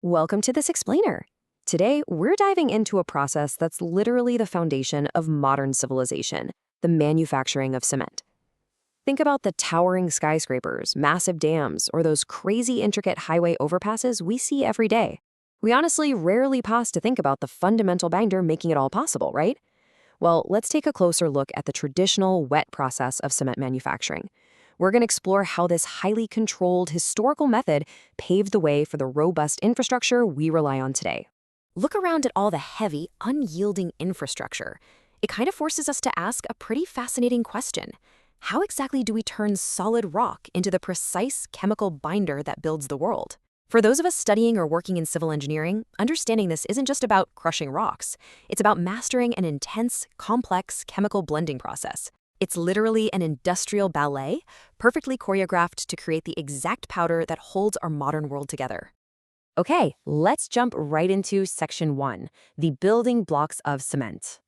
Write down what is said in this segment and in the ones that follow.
Welcome to this explainer. Today, we're diving into a process that's literally the foundation of modern civilization, the manufacturing of cement. Think about the towering skyscrapers, massive dams, or those crazy intricate highway overpasses we see every day. We honestly rarely pause to think about the fundamental binder making it all possible, right? Well, let's take a closer look at the traditional wet process of cement manufacturing. We're going to explore how this highly controlled historical method paved the way for the robust infrastructure we rely on today. Look around at all the heavy, unyielding infrastructure. It kind of forces us to ask a pretty fascinating question. How exactly do we turn solid rock into the precise chemical binder that builds the world? For those of us studying or working in civil engineering, understanding this isn't just about crushing rocks. It's about mastering an intense, complex chemical blending process. It's literally an industrial ballet, perfectly choreographed to create the exact powder that holds our modern world together. Okay, let's jump right into Section 1, the building blocks of cement.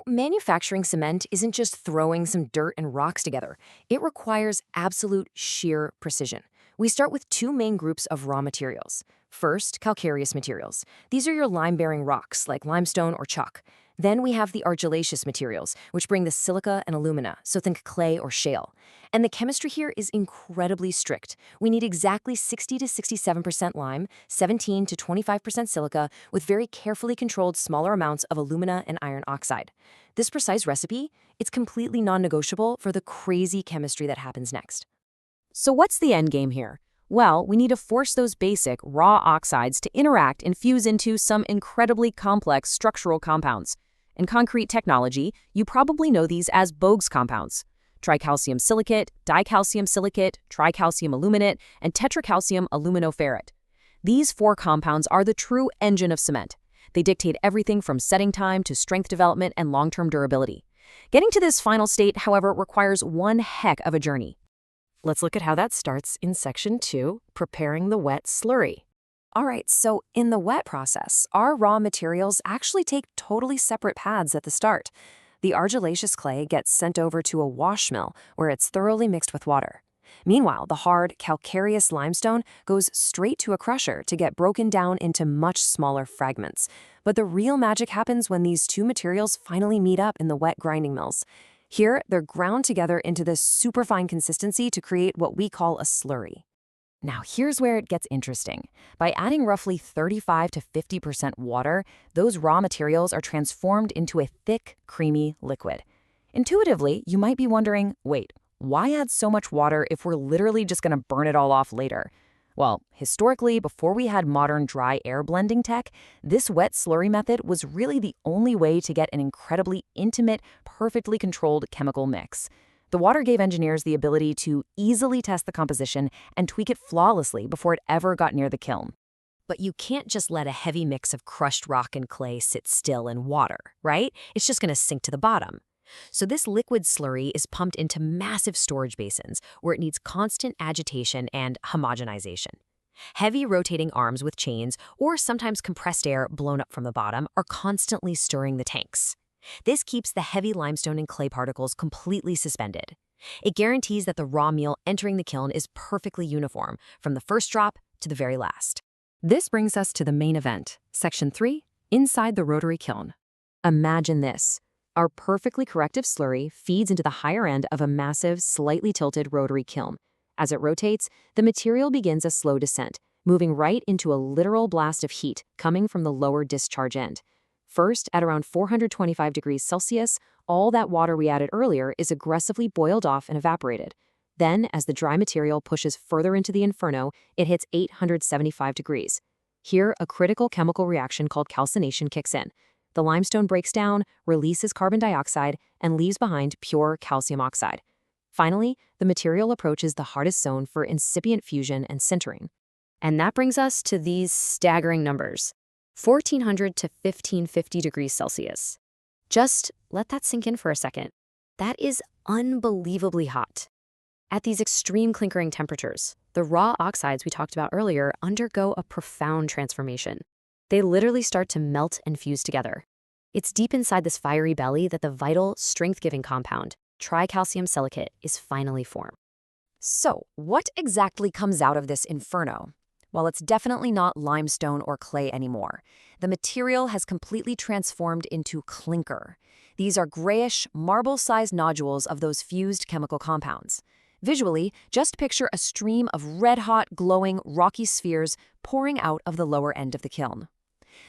Manufacturing cement isn't just throwing some dirt and rocks together. It requires absolute sheer precision. We start with two main groups of raw materials. First, calcareous materials. These are your lime-bearing rocks, like limestone or chalk. Then we have the argillaceous materials, which bring the silica and alumina, so think clay or shale. And the chemistry here is incredibly strict. We need exactly 60 to 67% lime, 17 to 25% silica, with very carefully controlled smaller amounts of alumina and iron oxide. This precise recipe, it's completely non-negotiable for the crazy chemistry that happens next. So what's the end game here? Well, we need to force those basic, raw oxides to interact and fuse into some incredibly complex structural compounds. In concrete technology, you probably know these as Bogues compounds: tricalcium silicate, dicalcium silicate, tricalcium aluminate, and tetracalcium aluminoferrate. These four compounds are the true engine of cement. They dictate everything from setting time to strength development and long-term durability. Getting to this final state, however, requires one heck of a journey. Let's look at how that starts in Section 2, preparing the wet slurry. All right, so in the wet process, our raw materials actually take totally separate paths at the start. The argillaceous clay gets sent over to a wash mill where it's thoroughly mixed with water. Meanwhile, the hard, calcareous limestone goes straight to a crusher to get broken down into much smaller fragments. But the real magic happens when these two materials finally meet up in the wet grinding mills. Here, they're ground together into this superfine consistency to create what we call a slurry. Now, here's where it gets interesting. By adding roughly 35 to 50% water, those raw materials are transformed into a thick, creamy liquid. Intuitively, you might be wondering, wait, why add so much water if we're literally just going to burn it all off later? Well, historically, before we had modern dry air blending tech, this wet slurry method was really the only way to get an incredibly intimate, perfectly controlled chemical mix. The water gave engineers the ability to easily test the composition and tweak it flawlessly before it ever got near the kiln. But you can't just let a heavy mix of crushed rock and clay sit still in water, right? It's just going to sink to the bottom. So this liquid slurry is pumped into massive storage basins where it needs constant agitation and homogenization. Heavy rotating arms with chains, or sometimes compressed air blown up from the bottom, are constantly stirring the tanks. This keeps the heavy limestone and clay particles completely suspended. It guarantees that the raw meal entering the kiln is perfectly uniform, from the first drop to the very last. This brings us to the main event, Section 3, inside the rotary kiln. Imagine this. Our perfectly corrective slurry feeds into the higher end of a massive, slightly tilted rotary kiln. As it rotates, the material begins a slow descent, moving right into a literal blast of heat coming from the lower discharge end. First, at around 425 degrees Celsius, all that water we added earlier is aggressively boiled off and evaporated. Then, as the dry material pushes further into the inferno, it hits 875 degrees. Here, a critical chemical reaction called calcination kicks in. The limestone breaks down, releases carbon dioxide, and leaves behind pure calcium oxide. Finally, the material approaches the hardest zone for incipient fusion and sintering. And that brings us to these staggering numbers: 1400 to 1550 degrees Celsius. Just let that sink in for a second. That is unbelievably hot. At these extreme clinkering temperatures, the raw oxides we talked about earlier undergo a profound transformation. They literally start to melt and fuse together. It's deep inside this fiery belly that the vital, strength-giving compound, tricalcium silicate, is finally formed. So, what exactly comes out of this inferno? While it's definitely not limestone or clay anymore, the material has completely transformed into clinker. These are grayish, marble-sized nodules of those fused chemical compounds. Visually, just picture a stream of red-hot, glowing, rocky spheres pouring out of the lower end of the kiln.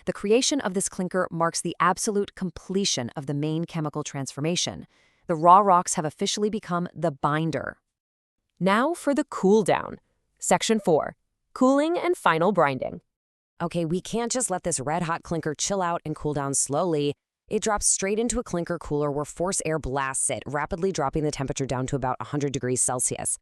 The creation of this clinker marks the absolute completion of the main chemical transformation. The raw rocks have officially become the binder. Now for the cool down. Section 4. Cooling and final grinding. Okay, we can't just let this red-hot clinker chill out and cool down slowly. It drops straight into a clinker cooler where force air blasts it, rapidly dropping the temperature down to about 100 degrees Celsius.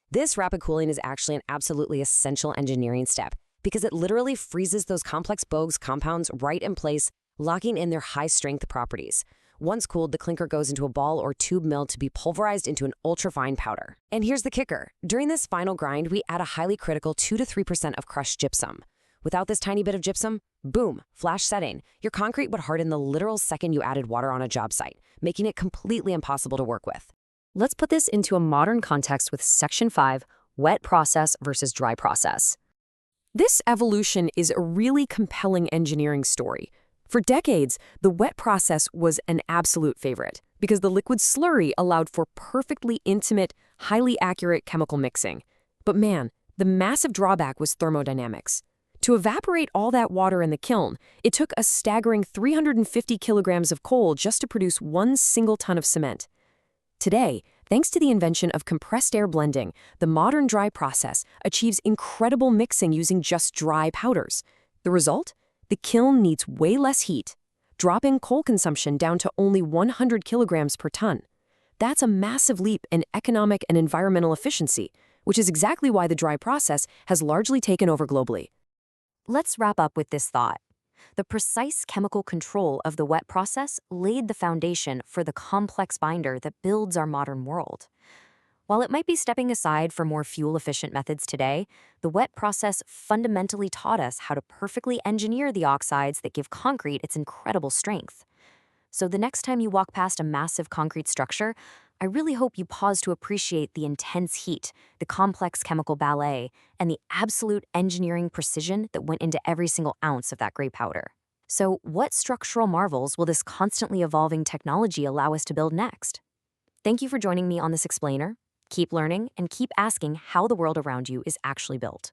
This rapid cooling is actually an absolutely essential engineering step because it literally freezes those complex Bogues compounds right in place, locking in their high-strength properties. Once cooled, the clinker goes into a ball or tube mill to be pulverized into an ultra-fine powder. And here's the kicker. During this final grind, we add a highly critical 2 to 3% of crushed gypsum. Without this tiny bit of gypsum, boom, flash setting. Your concrete would harden the literal second you added water on a job site, making it completely impossible to work with. Let's put this into a modern context with Section 5, wet process versus dry process. This evolution is a really compelling engineering story. For decades, the wet process was an absolute favorite because the liquid slurry allowed for perfectly intimate, highly accurate chemical mixing. But man, the massive drawback was thermodynamics. To evaporate all that water in the kiln, it took a staggering 350 kilograms of coal just to produce 1 single ton of cement. Today, thanks to the invention of compressed air blending, the modern dry process achieves incredible mixing using just dry powders. The result? The kiln needs way less heat, dropping coal consumption down to only 100 kilograms per ton. That's a massive leap in economic and environmental efficiency, which is exactly why the dry process has largely taken over globally. Let's wrap up with this thought. The precise chemical control of the wet process laid the foundation for the complex binder that builds our modern world. While it might be stepping aside for more fuel-efficient methods today, the wet process fundamentally taught us how to perfectly engineer the oxides that give concrete its incredible strength. So the next time you walk past a massive concrete structure, I really hope you pause to appreciate the intense heat, the complex chemical ballet, and the absolute engineering precision that went into every single ounce of that gray powder. So what structural marvels will this constantly evolving technology allow us to build next? Thank you for joining me on this explainer. Keep learning and keep asking how the world around you is actually built.